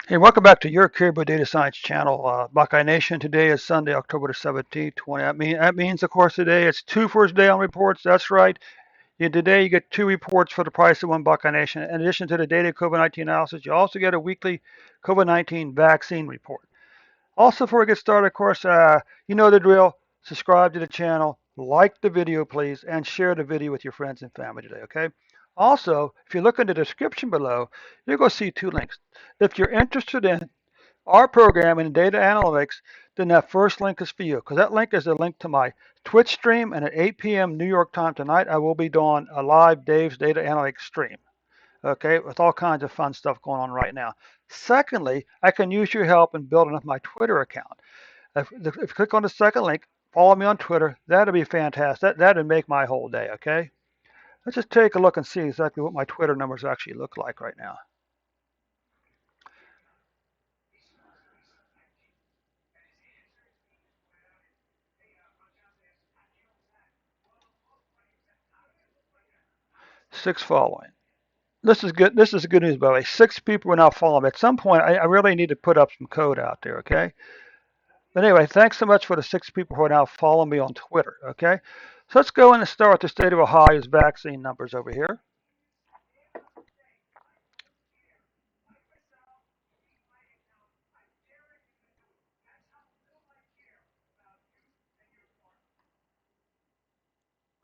Hey, welcome back to your Caribou Data Science channel, Buckeye Nation. Today is Sunday, October the 17th, 20. That means, of course, today it's two first day on reports. That's right. Today you get two reports for the price of one Buckeye Nation. In addition to the daily COVID-19 analysis, you also get a weekly COVID-19 vaccine report. Also, before we get started, of course, you know the drill. Subscribe to the channel, like the video, please, and share the video with your friends and family today, okay? Also, if you look in the description below, you're going to see two links. If you're interested in our program in data analytics, then that first link is for you, because that link is a link to my Twitch stream, and at 8 p.m. New York time tonight, I will be doing a live Dave's Data Analytics stream, okay, with all kinds of fun stuff going on right now. Secondly, I can use your help in building up my Twitter account. If you click on the second link, follow me on Twitter. That'd be fantastic. That'd make my whole day, okay? Let's just take a look and see exactly what my Twitter numbers actually look like right now. Six following. This is good. This is good news, by the way. Six people are now following me. At some point, I really need to put up some code out there, okay? But anyway, thanks so much for the six people who are now following me on Twitter, okay? So let's go in and start with the state of Ohio's vaccine numbers over here.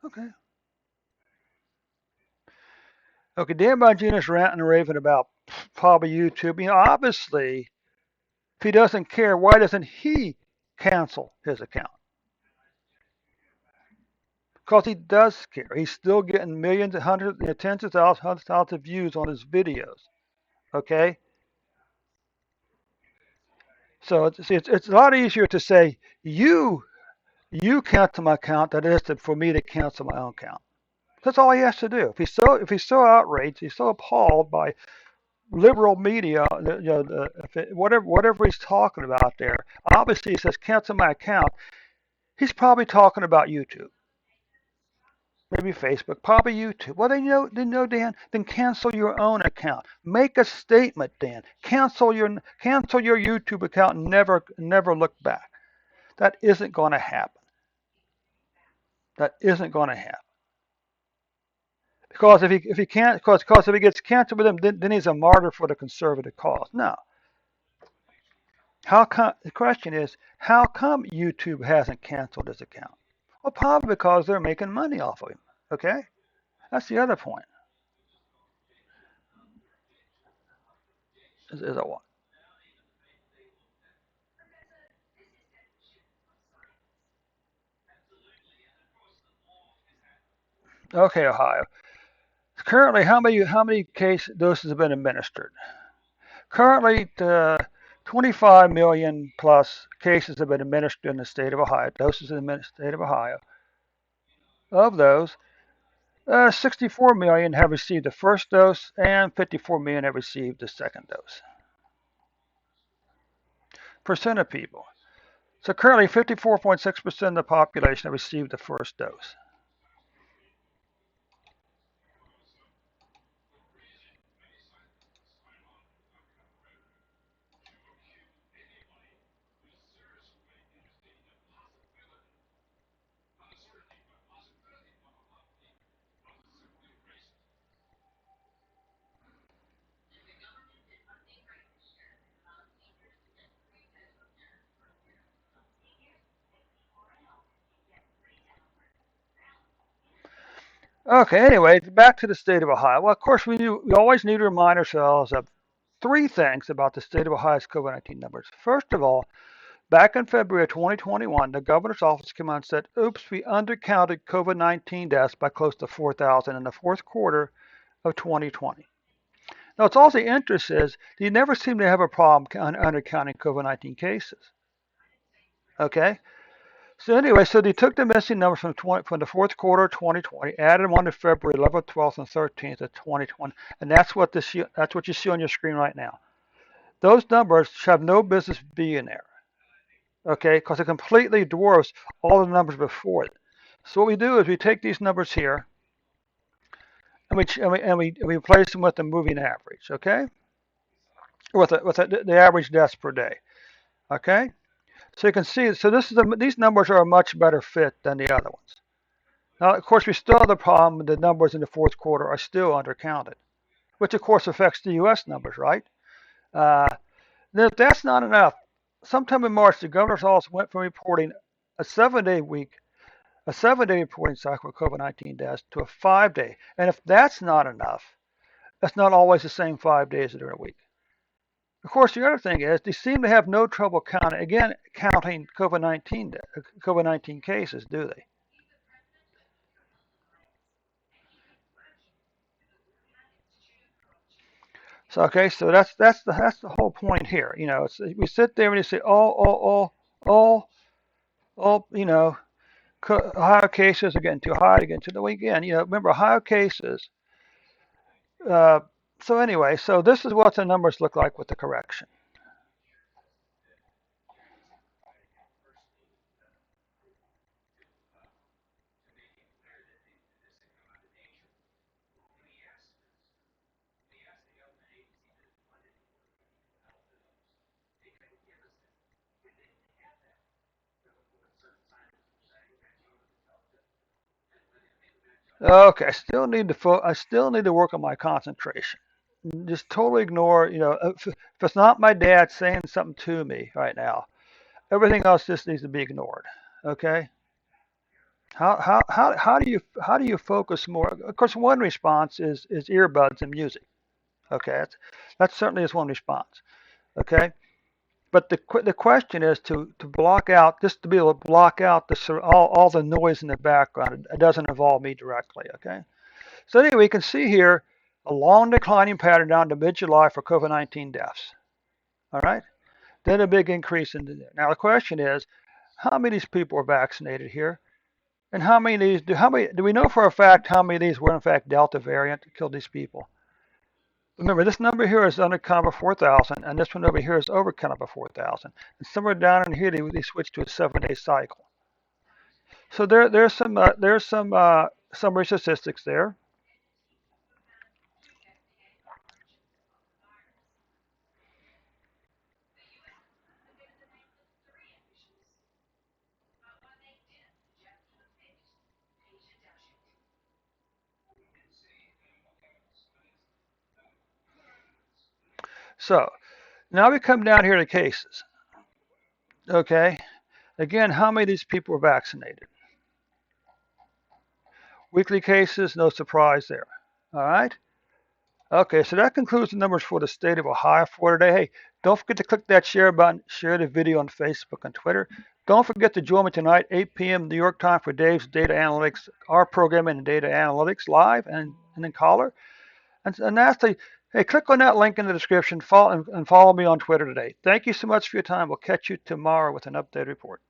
Okay. Okay, Dan Bongino's ranting and raving about probably YouTube. You know, obviously, if he doesn't care, why doesn't he cancel his account? Because he does care. He's still getting millions, hundreds, tens of thousands, hundreds of thousands of views on his videos. Okay, so it's a lot easier to say you cancel my account than it is for me to cancel my own account. That's all he has to do. If he's so outraged, he's so appalled by liberal media, whatever he's talking about there. Obviously, he says cancel my account. He's probably talking about YouTube, maybe Facebook, probably YouTube. Well, they know, Dan. Then cancel your own account. Make a statement, Dan. Cancel your YouTube account and never look back. That isn't going to happen. That isn't going to happen. Because if he can't, because if he gets canceled with him, then he's a martyr for the conservative cause. No. The question is, how come YouTube hasn't canceled his account? Well, probably because they're making money off of him. Okay, that's the other point. Is a one. Okay, Ohio. Currently, how many case doses have been administered? Currently, 25 million plus cases have been administered in the state of Ohio. Doses in the state of Ohio. Of those, 64 million have received the first dose, and 54 million have received the second dose. Percent of people. So currently, 54.6% of the population have received the first dose. Okay, anyway, back to the state of Ohio. Well, of course, we always need to remind ourselves of three things about the state of Ohio's COVID-19 numbers. First of all, back in February of 2021, the governor's office came out and said, oops, we undercounted COVID-19 deaths by close to 4,000 in the fourth quarter of 2020. Now, what's also interesting is they never seem to have a problem undercounting COVID-19 cases. Okay? So anyway, so they took the missing numbers from the fourth quarter of 2020, added them on to February 11th, 12th, and 13th of 2020, and that's what you see on your screen right now. Those numbers have no business being there, okay? Because it completely dwarfs all the numbers before it. So what we do is we take these numbers here and we replace them with the moving average, okay? the average deaths per day. Okay, so you can see. So these numbers are a much better fit than the other ones. Now, of course, we still have the problem. The numbers in the fourth quarter are still undercounted, which of course affects the U.S. numbers, right? Uh, then if that's not enough, sometime in March, the governor's office went from reporting a 7-day week, a 7-day reporting cycle for COVID-19 deaths to a 5-day. And if that's not enough, that's not always the same 5 days during a week. Of course, the other thing is they seem to have no trouble counting COVID-19 cases, do they? So okay, so that's the whole point here. We sit there and you say, oh, oh, Ohio cases are getting too high to get into the weekend. Remember Ohio cases. Uh, so anyway, so this is what the numbers look like with the correction. Okay, I still need to work on my concentration. Just totally ignore, if it's not my dad saying something to me right now, everything else just needs to be ignored. Okay? How do you focus more? Of course, one response is earbuds and music. Okay, that certainly is one response. Okay, but the question is to block out, just to be able to block out all the noise in the background. It doesn't involve me directly. Okay, so anyway, you can see here a long declining pattern down to mid-July for COVID-19 deaths. All right, then a big increase in now the question is, how many of these people are vaccinated here? And how many do we know for a fact how many of these were in fact Delta variant that killed these people? Remember, this number here is undercounted by 4,000, and this one over here is overcounted by 4,000. And somewhere down in here, they switched to a 7-day cycle. So there's some summary statistics there. So now we come down here to cases. Okay, again, how many of these people were vaccinated? Weekly cases, no surprise there. All right. Okay, so that concludes the numbers for the state of Ohio for today. Hey, don't forget to click that share button, share the video on Facebook and Twitter. Don't forget to join me tonight, 8 p.m. New York time for Dave's Data Analytics, our program in Data Analytics live and then caller. And lastly, hey, click on that link in the description and follow me on Twitter today. Thank you so much for your time. We'll catch you tomorrow with an updated report.